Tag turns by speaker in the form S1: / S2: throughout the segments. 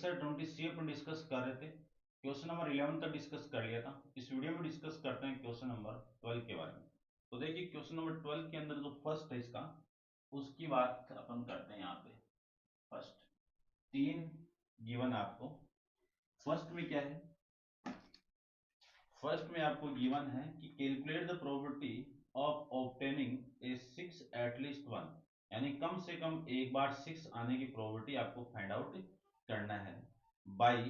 S1: Exercise 23 अपन discuss कर रहे थे। क्वेश्चन नंबर 11 तक डिस्कस कर लिया था। इस वीडियो में डिस्कस करते हैं क्वेश्चन नंबर 12 के बारे में। तो देखिए क्वेश्चन नंबर 12 के अंदर जो फर्स्ट है इसका, उसकी बात अपन करते हैं यहाँ पे। फर्स्ट तीन गिवन आपको। फर्स्ट में क्या है, फर्स्ट में आपको गिवन है कि calculate the probability of obtaining A 6 at least one, यानी कम से कम एक बार 6 आने की प्रोबेबिलिटी आपको फाइंड आउट करना है by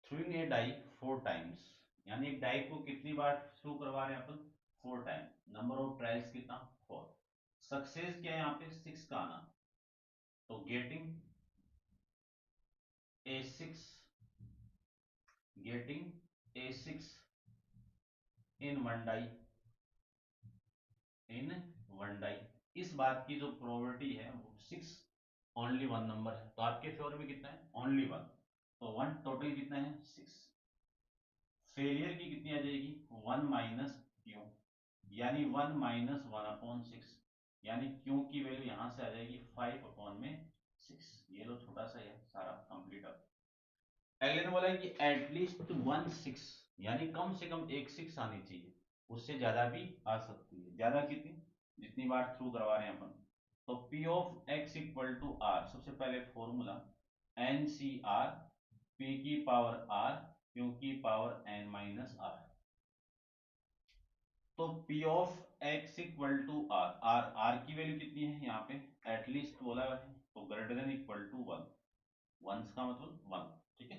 S1: throwing a die 4 times. यानी एक डाई को कितनी बार थ्रो करवा रहे हैं अपन, 4 टाइम। नंबर ऑफ ट्रायल्स कितना, 4। सक्सेस क्या है यहाँ पे, 6 का आना। तो getting a 6, getting a 6 in one die, in one die, इस बात की जो प्रोबेबिलिटी है वो 6 ओनली वन नंबर है। तो आपके फेवर में कितना है, ओनली वन। तो वन टोटल कितना है, 6। फेलियर की कितनी आ जाएगी, 1 माइनस क्यू, यानी 1 माइनस 1/6, यानी क्यू की वैल्यू यहां से आ जाएगी 5/6। ये लो छोटा सा है सारा कंप्लीट। अब अगले ने बोला है कि एटलीस्ट 1 6, यानी कम से कम एक 6 आनी चाहिए, उससे ज्यादा भी आ सकती है। ज्यादा कितनी, जितनी बार थ्रू करवा रहे हैं अपन। तो P of x equal to R, सबसे पहले formula N C R, P की पावर आर, क्यू की पावर n माइनस आर। तो P of x equal to R, are की वैल्यू कितनी है यहाँ पे, एटलीस्ट बोला है, तो greater than equal to 1, once का मतलब 1। ठीक है,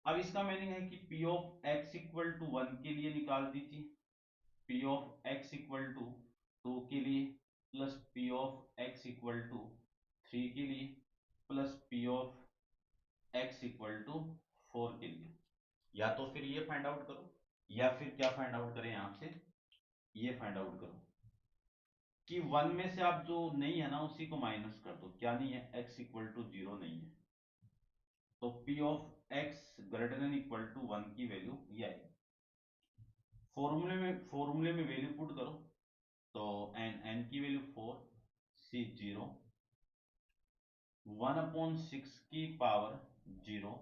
S1: अब इसका मीनिंग है कि P of x equal to 1 के लिए निकाल दीजिए, P of x equal to 2 के लिए, plus P of x equal to 3 के लिए, plus P of x equal to 4 के लिए। या तो फिर ये फाइंड आउट करो, या फिर क्या फाइंड आउट करें यहां से, ये फाइंड आउट करो कि 1 में से आप जो नहीं है ना उसी को माइनस कर दो। क्या नहीं है, x इक्वल टू 0 नहीं है। तो P of x greater than equal to 1 की वैल्यू ये आएगी। फॉर्मूले में वैल्यू पुट करो, तो n की वैल्यू 4, c 0, 1/6 की पावर 0,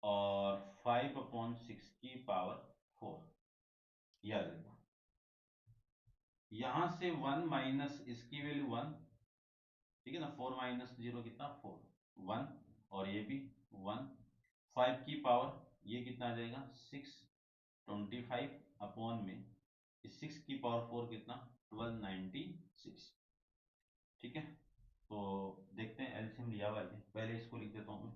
S1: और 5/6 की पावर 4। यह देखो, यहां से 1 माइनस इसकी वैल्यू 1, ठीक है ना, 4 माइनस 0 कितना, 4, 1, और ये भी 1, 5 की पावर ये कितना आ जाएगा, 6, 25 अपॉन में 6 की पावर 4 कितना, 1296। ठीक है, तो देखते हैं एलसीएम लिया हुआ है, पहले इसको लिख देता हूं मैं।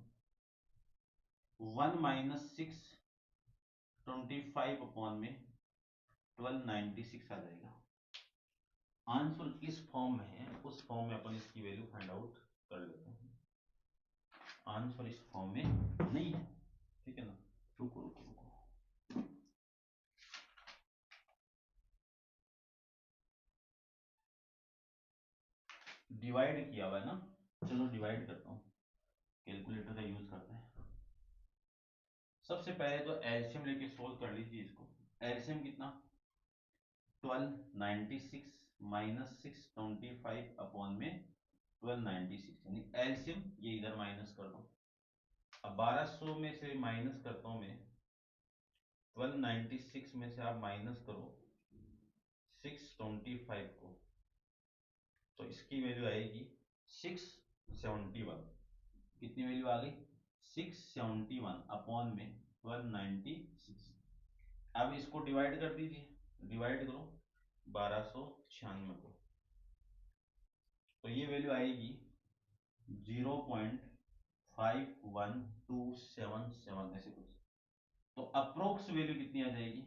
S1: 1 माइनस 6 25 अपॉन में 1296 आ जाएगा। आंसर किस फॉर्म में है, उस फॉर्म में अपन इसकी वैल्यू फाइंड आउट कर लेते हैं। आंसर इस फॉर्म में नहीं है, ठीक है ना। रुको रुको रुको, डिवाइड किया हुआ है ना, चलो डिवाइड करता हूँ, कैलकुलेटर का यूज करते हैं। सबसे पहले तो एलसीएम लेके सोल्व कर लीजिए इसको। एलसीएम कितना, 1296 माइनस 625 अपॉन में 1296, यानी एलसीएम ये इधर माइनस कर दो। अब 1200 में से माइनस करता हूं मैं, 1296 में से आप माइनस करो 625 को, तो इसकी वैल्यू आएगी 671। कितनी वैल्यू आ गई, 671 अपॉन में 1296। अब इसको डिवाइड कर दीजिए, डिवाइड करो 1296 को, तो ये वैल्यू आएगी 0.51277 ऐसे कुछ। तो अप्रोक्स वैल्यू कितनी आ जाएगी,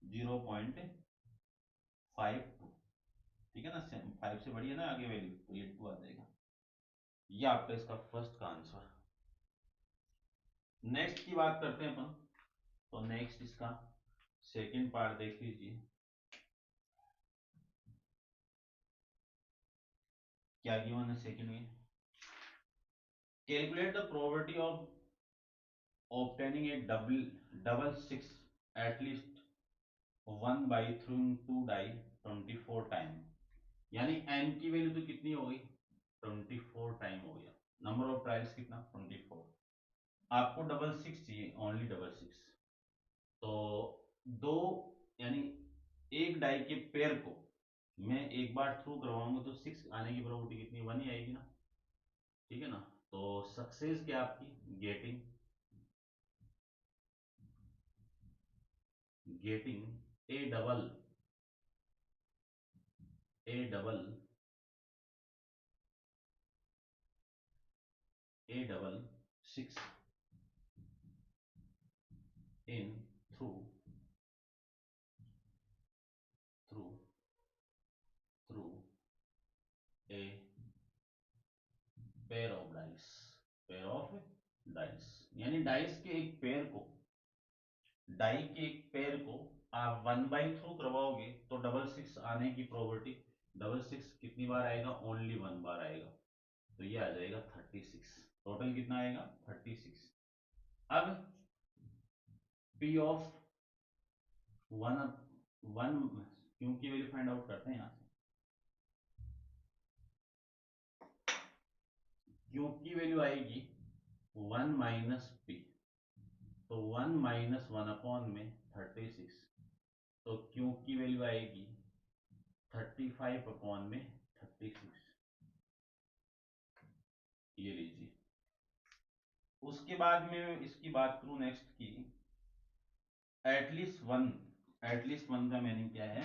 S1: 0.52। ठीक है ना, 5 से बड़ी है ना आगे वैल्यू, तो ये 2 आ जाएगा। ये आपका इसका फर्स्ट का आंसर। नेक्स्ट की बात करते हैं अपन। तो नेक्स्ट इसका सेकंड पार्ट देख लीजिए, क्या गिवन है सेकंड में। Calculate the probability of obtaining a double 6 at least 1 by throwing 2 die 24 time, यानी n की वैल्यू तो कितनी हो गई, 24 टाइम हो गया। नंबर ऑफ ट्रायल्स कितना, 24। आपको डबल सिक्स चाहिए, ओनली डबल सिक्स। तो दो, यानी एक डाई के पेयर को मैं एक बार थ्रू करवाऊंगा तो सिक्स आने की प्रोबेबिलिटी कितनी, वन ही आएगी ना, ठीक है ना। तो सक्सेस क्या आपकी, getting A double A double six in through through through a pair of dice यानी डाई के एक पेयर को आप वन बाई थ्रू करवाओगे तो डबल सिक्स आने की प्रोबेबिलिटी, डबल सिक्स कितनी बार आएगा, ओनली वन बार आएगा। तो ये आ जाएगा 36, टोटल कितना आएगा 36। अब P of one one Q की वैल्यू फाइंड आउट करते हैं यहाँ से। क्यू की वैल्यू आएगी वन माइनस पी, तो वन माइनस वन अपॉन में 36, तो क्यू की वैल्यू आएगी 35 अपॉन में 36, ये लीजिए। उसके बाद में इसकी बात करूं नेक्स्ट की, एटलीस्ट वन। एटलीस्ट वन का मीनिंग क्या है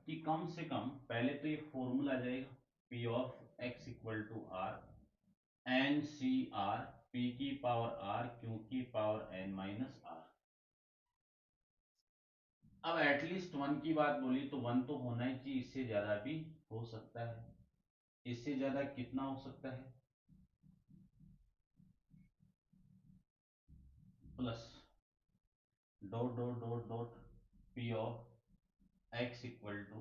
S1: कि कम से कम पहले तो ये फॉर्मूला आ जाएगा, P of x equal to are N C R, P की पावर आर क्यू की पावर एन माइनस आर। अब एटलीस्ट वन की बात बोली तो वन तो होना ही चाहिए, इससे ज्यादा भी हो सकता है। इससे ज्यादा कितना हो सकता है, plus dot dot dot dot p of x equal to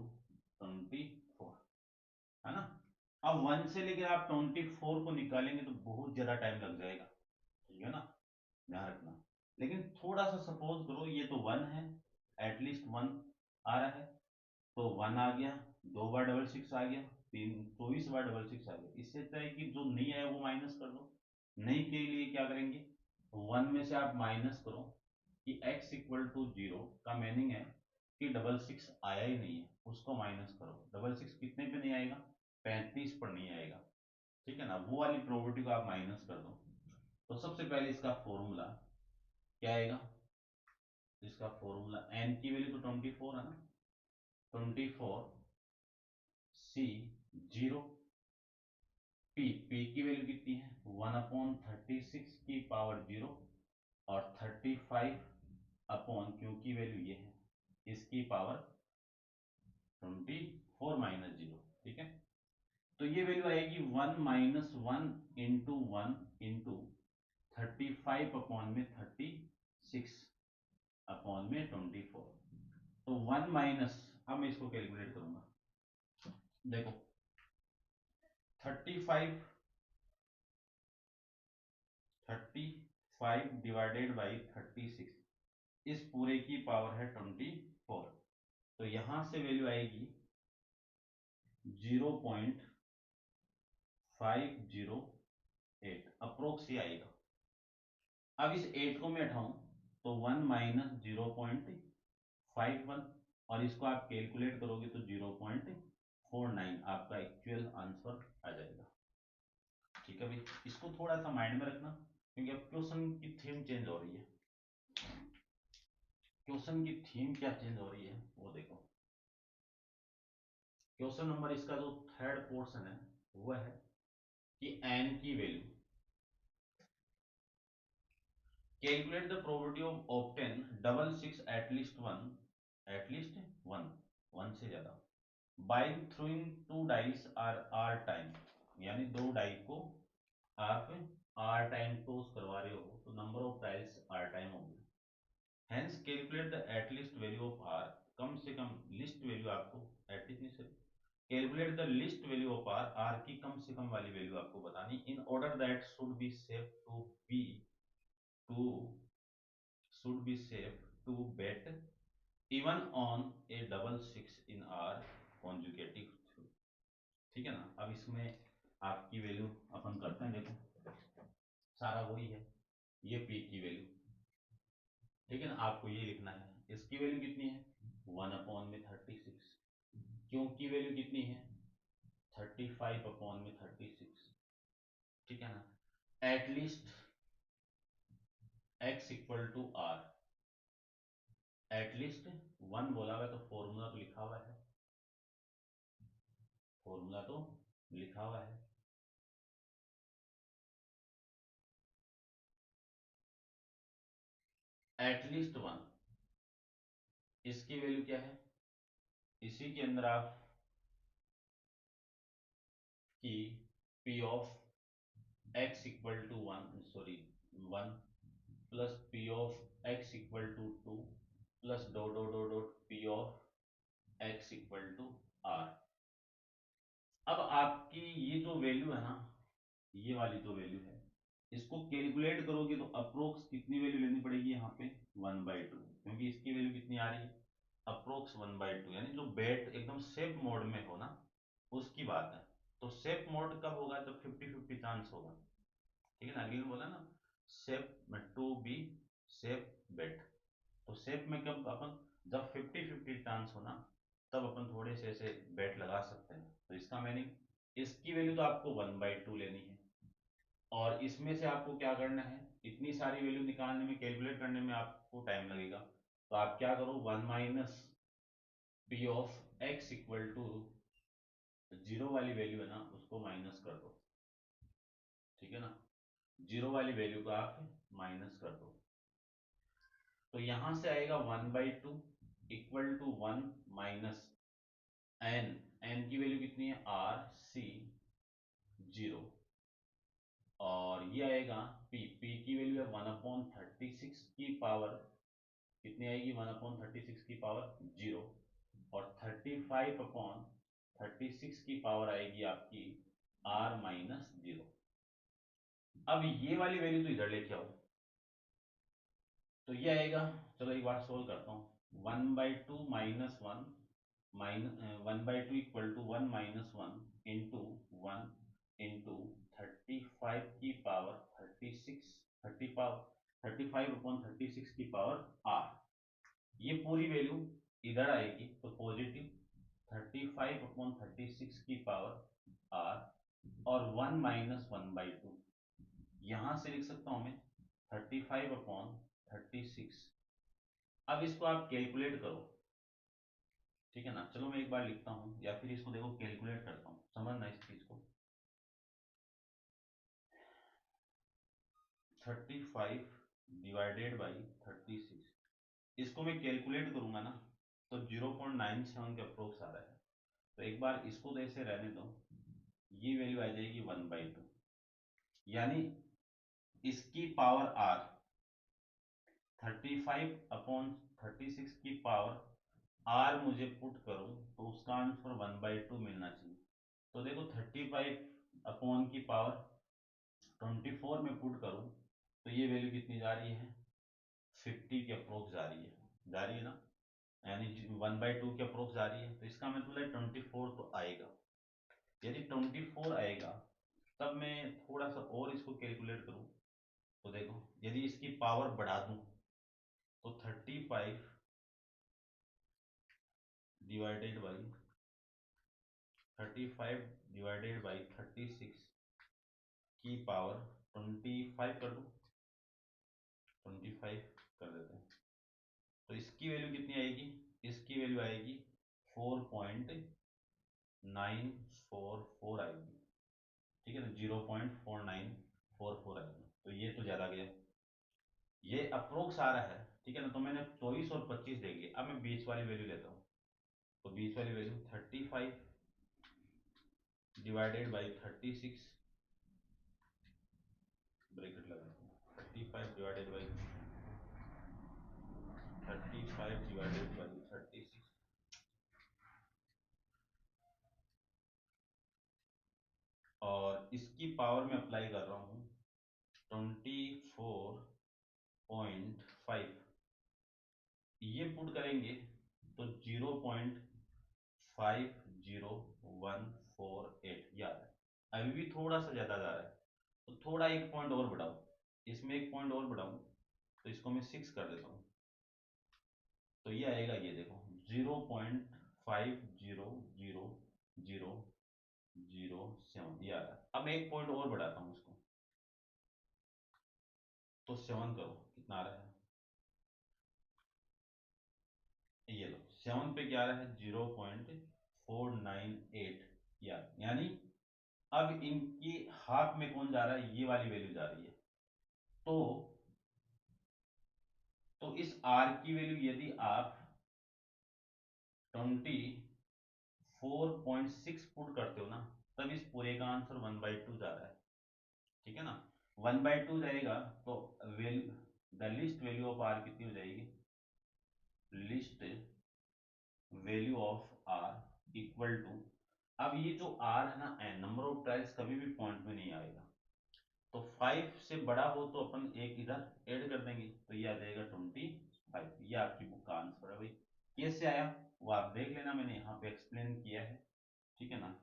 S1: 24, है ना। अब वन से लेकर आप 24 को निकालेंगे तो बहुत ज्यादा टाइम लग जाएगा, ठीक है ना, ध्यान रखना। लेकिन थोड़ा सा सपोज करो ये तो वन है, एटलीस्ट वन आ रहा है, तो वन आ गया, दो बार डबल सिक्स आ गया, तीन 24 बार डबल सिक्स आ गया। इससे अच्छा है कि जो नहीं आया वो माइनस कर दो। नहीं के लिए क्या करेंगे, वन में से आप माइनस करो कि x इक्वल टू जीरो का मीनिंग है कि डबल सिक्स आया ही नहीं है, उसको माइनस करो। डबल सिक्स कितने पे नहीं आएगा, 35 पर नहीं आएगा, ठीक है ना, वो वाली प्रोबेबिलिटी को आप माइनस कर दो। तो सबसे पहले इसका फॉर्मूला क्या आएगा, इसका फॉर्मूला n की वैल्यू तो 24 है ना, 24 सी जीरो, पी की वैल्यू कितनी है, वन अपॉन 36 की पावर जीरो, और 35 अपॉन क्यू की वैल्यू ये है इसकी पावर 24 माइनस जीरो, ठीक है। तो ये वैल्यू आएगी one minus one into one into 35 upon में 36 अपॉन में 24। तो वन माइनस, अब मैं इसको कैलकुलेट करूंगा, देखो 35, 35 डिवाइडेड बाई 36, इस पूरे की पावर है 24। तो यहां से वैल्यू आएगी 0.508 अप्रोक्स ही आएगा। अब इस 8 को मैं हटाऊं तो 1 माइनस 0.51, और इसको आप कैलकुलेट करोगे तो 0.49 आपका एक्चुअल आंसर आ जाएगा, ठीक है भाई। इसको थोड़ा सा माइंड में रखना क्योंकि अब क्वेश्चन की थीम चेंज हो रही है। क्वेश्चन की थीम क्या चेंज हो रही है वो देखो। क्वेश्चन नंबर इसका जो थर्ड पोर्शन है वो है कि एन की value, calculate the probability of obtain double six at least one, one से ज्यादा, by throwing two dice are time, यानी दो डाई को आप आर टाइम टॉस करवा रहे हो तो number of dice are time होगी। Hence calculate the at least value of r, कम से कम लिस्ट वैल्यू आपको, एटलीस्ट नहीं sir, calculate the least value of r, are की कम से कम वाली वैल्यू आपको बतानी, in order that to should be safe to bet even on a double six in R conjugative, ठीक है ना। अब इसमें आपकी वैल्यू अपन करते हैं, देखो सारा वही है, ये पी की वैल्यू, ठीक है ना, आपको ये लिखना है। इसकी वैल्यू कितनी है, 1/36। क्यों की वैल्यू कितनी है, 35/36, ठीक है ना। At least x equal to R, at least 1 बोला हुआ है तो फॉर्मूला तो लिखा हुआ है, फॉर्मूला तो लिखा हुआ है। एटलीस्ट 1, इसकी वैल्यू क्या है, इसी के अंदर आप की p of x equal to 1, sorry 1, plus p of x equal to 2, plus dot dot dot dot p of x equal to r। अब आपकी ये जो वैल्यू है ना, ये वाली जो वैल्यू है, इसको कैलकुलेट करोगे तो अप्रोक्स कितनी वैल्यू लेनी पड़ेगी यहाँ पे, 1/2, क्योंकि इसकी वैल्यू कितनी आ रही है, अप्रोक्स 1/2, यानी जो बेट एकदम सेफ मोड में हो ना, उसकी बात है। तो सेफ मोड कब होगा, जब 50-50 चांस होगा, ठीक है ना, अगली में बोला ना, सेफ में टू बी सेफ बेट। तो सेफ में कब अपन, जब 50-50 चांस हो ना, तब अपन थोड़े से ऐसे बेट लगा सकते हैं। तो इसका मीनिंग इसकी वैल्यू तो आपको 1/2 लेनी है, और इसमें से आपको क्या करना है, इतनी सारी वैल्यू निकालने में, कैलकुलेट करने में आपको टाइम लगेगा। तो आप क्या करो, 1 minus p of x equal to, zero वाली वैल्यू है ना उसको माइनस कर दो, ठीक है ना, जीरो वाली वैल्यू को आप माइनस कर दो। तो यहां से आएगा 1/2 equal to 1 minus n, n की वैल्यू कितनी है, आर सी 0, और ये आएगा पी, पी की वैल्यू है 1/36 की पावर कितनी आएगी, 1/36 की पावर 0, और 35/36 की पावर आएगी आपकी r-0। अब ये वाली वैल्यू तो इधर लेके आओ, तो ये आएगा, चलो एक बार सोल्व करता हूँ, 1/2 minus 1, minus 1/2 equal to 1 minus 1 into 1 into 35 की पावर 36, 35/36 की पावर r। ये पूरी वैल्यू इधर आएगी तो पॉजिटिव 35/36 की पावर r, और 1 - 1/2, यहां से लिख सकता हूं मैं 35/36। अब इसको आप कैलकुलेट करो, ठीक है ना, चलो मैं एक बार लिखता हूं, या फिर इसको देखो कैलकुलेट करता हूं, समझना इस चीज को। 35/36, इसको मैं कैलकुलेट करूंगा ना, तो 0.97 के अप्रोक्स आ रहा है। तो एक बार इसको तो ऐसे रहने दो, ये वैल्यू आ जाएगी 1/2, यानी इसकी पावर r, 35/36 की पावर r मुझे पुट करूं तो उसका आंसर 1/2 मिलना चाहिए। तो देखो 35 की पावर 24 में पुट करूं तो ये वैल्यू कितनी जा रही है, 50 के अप्रोक्स जा रही है, जा रही है ना, यानी 1/2 के अप्रोक्स जा रही है। तो इसका मतलब है 24 तो आएगा। यदि 24 आएगा, तब मैं थोड़ा सा और इसको कैलकुलेट करूं, तो देखो यदि इसकी पावर बढ़ा दूं तो 35 डिवाइडेड बाई 36 की पावर 25 कर दूं, 25 कर देते हैं, तो इसकी वैल्यू कितनी आएगी, इसकी वैल्यू आएगी 4.944 आएगी, ठीक है ना, 0.4944 आएगी। तो ये तो ज्यादा गया, ये अप्रोक्स आ रहा है, ठीक है ना। तो मैंने 24 और 25 देख लिया, अब मैं बीच वाली वैल्यू लेता हूँ। तो बीच वाली वैल्यू 35 डिवाइडेड बाई 36, ब्रैकेट लगाता हूँ, 35 डिवाइडेड बाई 36, और इसकी पावर में अप्लाई कर रहा हूँ 24.5, ये पुट करेंगे तो 0.50148 याद है, अभी भी थोड़ा सा ज्यादा जा रहा है, तो थोड़ा एक पॉइंट और बढ़ाओ, इसमें एक पॉइंट और बढ़ाऊं तो इसको मैं 6 कर देता हूँ, तो ये आएगा, ये देखो 0.500007, ये आ रहा है। अब मैं एक पॉइंट और बढ़ाता हूँ उसको, तो 7 करो, कितना आ रहा है, ये लो 7 पे क्या आ रहा है, 0.498, यानी अब इनकी हाफ में कौन जा रहा है, ये वाली वैल्यू जा रही है। तो इस आर की वैल्यू यदि आप 24.6 पुट करते हो ना, तब इस पूरे का आंसर 1/2 जा रहा है, ठीक है ना। 1/2 जाएगा तो value, the least value of r कितनी हो जाएगी, least value of r equal to, अब ये जो आर है ना, एन नंबर ऑफ ट्रायल्स कभी भी पॉइंट में नहीं आएगा, तो 5 से बड़ा हो तो अपन एक इधर ऐड कर देंगे, तो ये आ जाएगा 25। ये आपकी बुक का आंसर है भाई। कैसे आया वो आप देख लेना, मैंने यहाँ पे एक्सप्लेन किया है, ठीक है ना।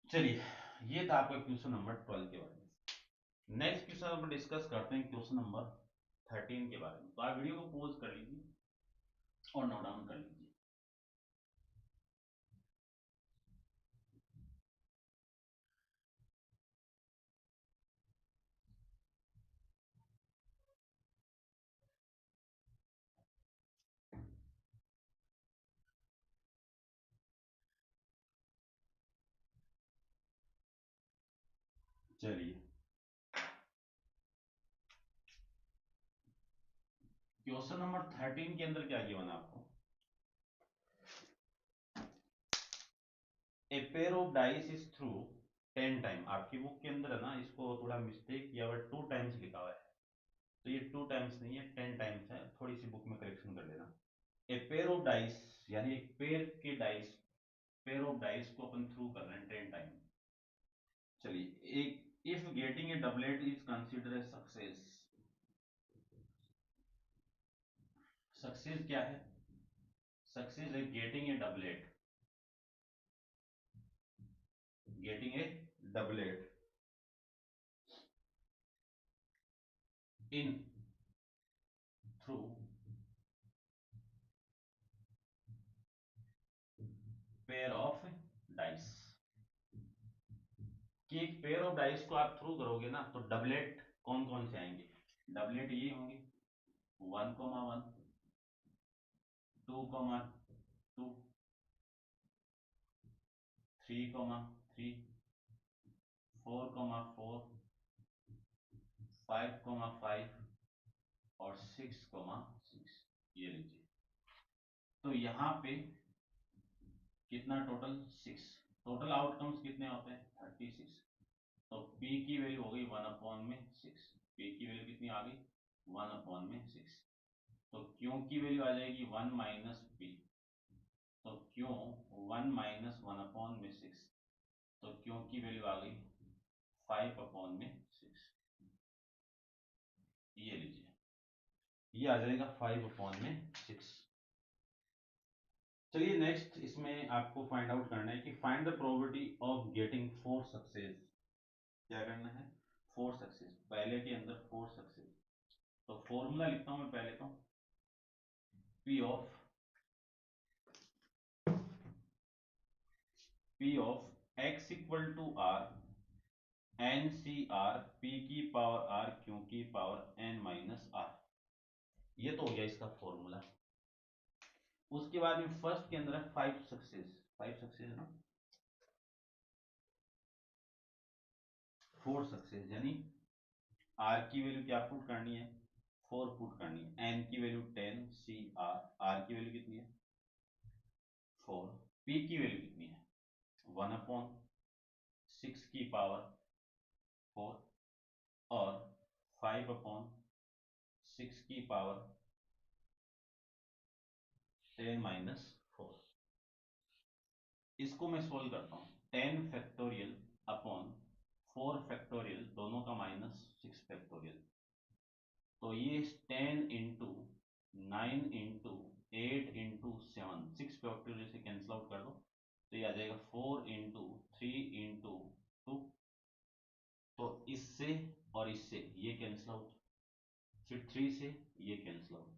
S1: चलिए, ये था आपका क्वेश्चन नंबर 12 के बारे में। नेक्स्ट क्वेश्चन अपन डिस्कस करते हैं क्वेश्चन नंबर 13 के बारे में। तो आप वीडियो को पॉज कर लीजिए और नोट डाउन कर लीजिए। चलिए, क्वेश्चन नंबर 13 के अंदर क्या गिवन है आपको, a pair of dice is through 10 time. आपकी बुक के अंदर है ना, इसको थोड़ा मिस्टेक किया हुआ है, 2 टाइम्स लिखा हुआ है, तो ये 2 टाइम्स नहीं है, 10 टाइम्स है, थोड़ी सी बुक में करेक्शन कर लेना। ए पेयर ऑफ डाइस, यानी एक पेयर के डाइस, पेयर ऑफ डाइस को अपन थ्रू कर रहे हैं 10 टाइम। चलिए, एक if getting a doublet is consider a success. Success क्या है, सक्सेस है getting a doublet, getting a doublet in through pair of dice, कि एक पेयर ऑफ डाइस को आप थ्रू करोगे ना, तो डबलेट कौन कौन से आएंगे, डबलेट ये होंगे 1,1, 2,2, 3,3, 4,4, 5,5 और 6,6, ये लीजिए। तो यहाँ पे कितना टोटल, 6, टोटल आउटकम्स कितने होते हैं 36। तो P की वैल्यू हो गई 1/6, P की वैल्यू कितनी आ गई 1/6। तो क्यों की वैल्यू आ जाएगी 1 माइनस P, तो क्यों 1 माइनस 1/6, तो क्यों की वैल्यू आ गई 5/6, ये लीजिए, ये आ जाएगा 5/6। चलिए नेक्स्ट, इसमें आपको फाइंड आउट करना है कि find the probability of getting 4 success. क्या करना है, 4 सक्सेस, पहले के अंदर 4 सक्सेस। तो फॉर्मूला लिखता हूं मैं पहले तो, P of x equal to are N C R P की पावर आर क्यू की पावर एन माइनस आर, ये तो हो गया इसका फॉर्मूला। उसके बाद में फर्स्ट के अंदर है 5 सक्सेस, 5 सक्सेस है ना, 4 सक्सेस, यानी आर की वैल्यू क्या पुट करनी है, 4 पुट करनी है, एन की वैल्यू 10, सी आर, आर की वैल्यू कितनी है 4, पी की वैल्यू कितनी है 1/6 की पावर 4 और 5/6 की पावर 10 - 4। इसको मैं सोल्व करता हूं, 10 फैक्टोरियल अपॉन 4 फैक्टोरियल, दोनों का माइनस 6 फैक्टोरियल, तो ये 10 × 9 × 8 × 7, 6 फैक्टोरियल से कैंसिल आउट कर दो, तो ये आ जाएगा 4 × 3 × 2। तो इससे कैंसिल आउट, फिर 3 से ये कैंसिल आउट,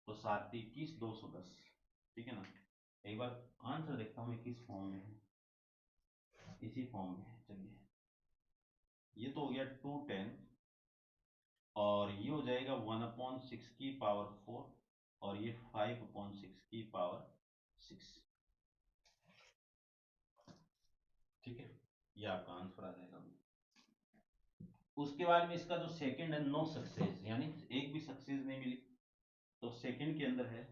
S1: तो 7×21 = 210। ठीक है ना। एक बार आंसर देखता हूँ मैं किस फॉर्म में है, इसी फॉर्म में है। चलिए, ये तो हो गया 210, और ये हो जाएगा 1/6 और ये 5/6 ठीक है, ये आपका आंसर आ जाएगा। उसके बाद में इसका जो सेकंड है, नो सक्सेस, यानी एक भी सक्सेस नहीं मिली, तो सेकंड के अंदर है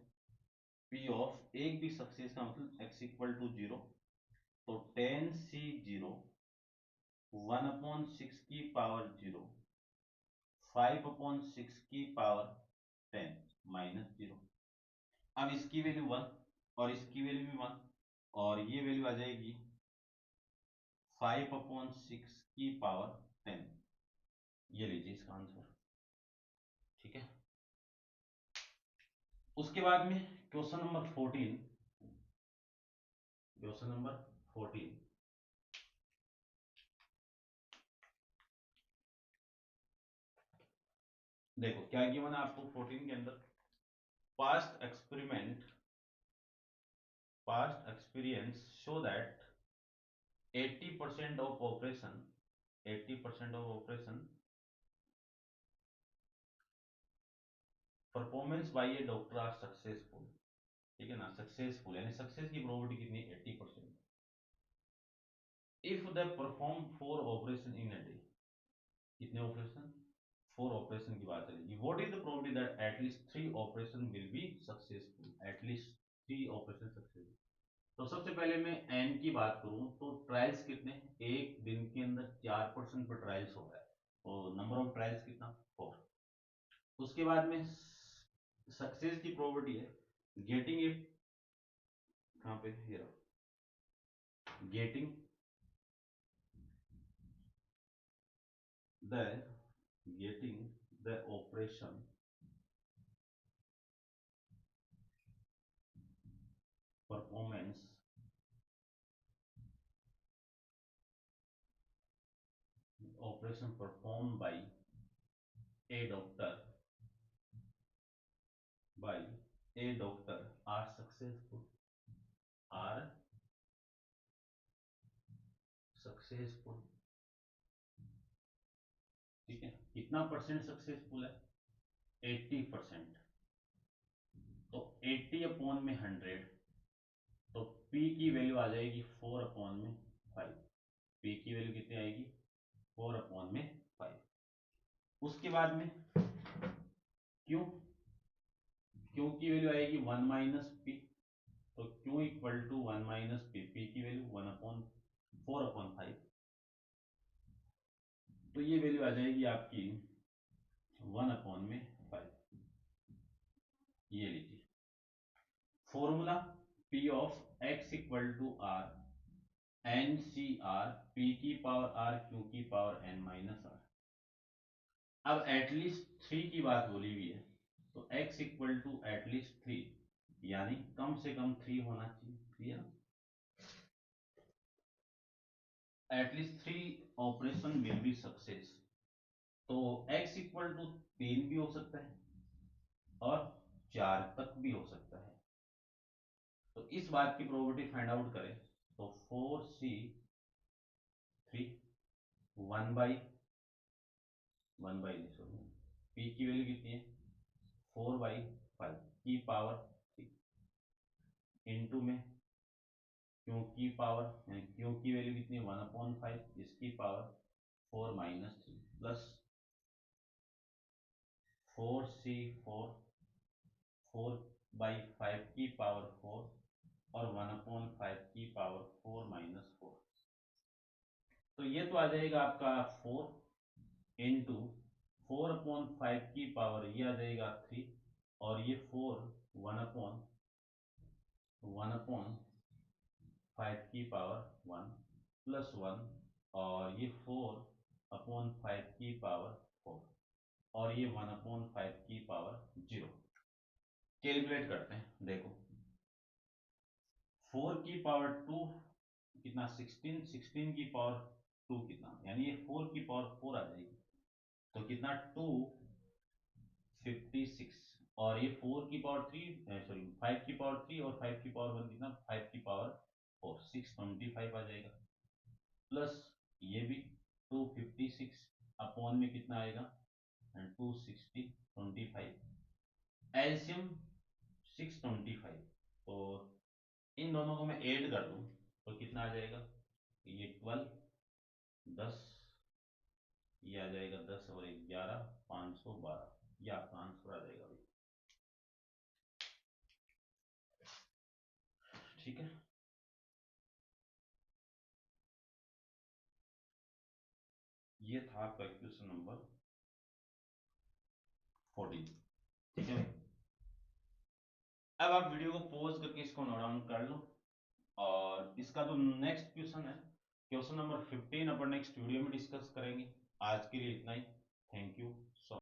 S1: पी ऑफ एक भी सक्सेस का मतलब x = 0, तो 10C0 1/6 5/6 -0। अब इसकी वैल्यू 1 और इसकी वैल्यू भी 1, और ये वैल्यू आ जाएगी 5/6 ये लीजिए इसका आंसर। ठीक है, उसके बाद में क्वेश्चन नंबर 14, क्वेश्चन नंबर 14, देखो क्या गिवन है आपको 14 के अंदर, past experience show that 80% of operation performance by A doctor R successful. ठीक है ना, सक्सेसफुल यानी सक्सेस की प्रोबेबिलिटी कितनी है, 80%। If they perform 4 operation in a day, कितने ऑपरेशन, 4 ऑपरेशन की बात चलेगी। What is the probability that at least 3 operation will be successful, at least 3 operation successful. तो सबसे पहले मैं एन की बात करूं तो ट्रायल्स कितने हैं, एक दिन के अंदर 4% पर ट्रायल्स हो रहा है, और नंबर ऑफ ट्रायल्स कितना, 4। उसके बाद में सक्सेस की प्रोबेबिलिटी है गेटिंग इट, कहां पे, ये रहा, getting the getting the performance operation performed a doctor by a doctor are successful। ठीक है, कितना परसेंट सक्सेसफुल है, 80%। तो 80/100, तो P की वैल्यू आ जाएगी 4/5। P की वैल्यू कितनी आएगी, 4/5। उसके बाद में क्यों, क्यों की वैल्यू आएगी 1 - P, तो Q = 1 - P, P की वैल्यू 1/4/5, तो ये वैल्यू आ जाएगी आपकी 1/5। ये लीजिए formula, P of x = R NCR P⁻R Q⁻n-R। अब एटलीस्ट 3 की बात बोली हुई है, तो x = एटलीस्ट 3, यानी कम से कम 3 होना चाहिए, क्लियर ना, at least 3 operation will be success. तो x = 3 भी हो सकता है और 4 तक भी हो सकता है। तो इस बात की प्रोबेबिलिटी फाइंड आउट करें, तो 4C3 1/1 सॉरी, P की वैल्यू कितनी है, 4/5 की पावर 3, इंटू में क्यों की वैल्यू कितनी है 1/5, इसकी पावर 4 - 3 प्लस 4C4 4/5 की पावर 4 और 1/5 की पावर 4 - 4, तो ये तो आ जाएगा आपका 4 इंटू 4/5 की पावर ये आ जाएगा 3, और ये 4 1/5 की पावर 1 प्लस 1, और ये 4/5 की पावर 4, और ये 1/5 की पावर 0। कैलकुलेट करते हैं, देखो 4 की पावर 2 कितना, 16, 16 की पावर 2 कितना, यानी ये 4 की पावर 4 आ जाएगी। तो कितना 256 और ये 4 की पावर 3 सॉरी 5 की पावर 3 और 5 की पावर 1 कितना 5 की पावर 4 625 आ जाएगा प्लस ये भी 256 अपॉन में कितना आएगा 260 25 एल्सियम 625 तो इन दोनों को मैं ऐड कर दूं तो कितना आ जाएगा ये 12 10 ये आ जाएगा 10 और 11 512 ये आपका आंसर आ जाएगा भाई ठीक है ये था आपका क्वेश्चन नंबर 14 ठीक है भाई अब आप वीडियो को पॉज करके इसको नोट डाउन कर लो और इसका जो नेक्स्ट क्वेश्चन है क्वेश्चन नंबर 15 अपन नेक्स्ट वीडियो में डिस्कस करेंगे आज के लिए इतना ही थैंक यू सो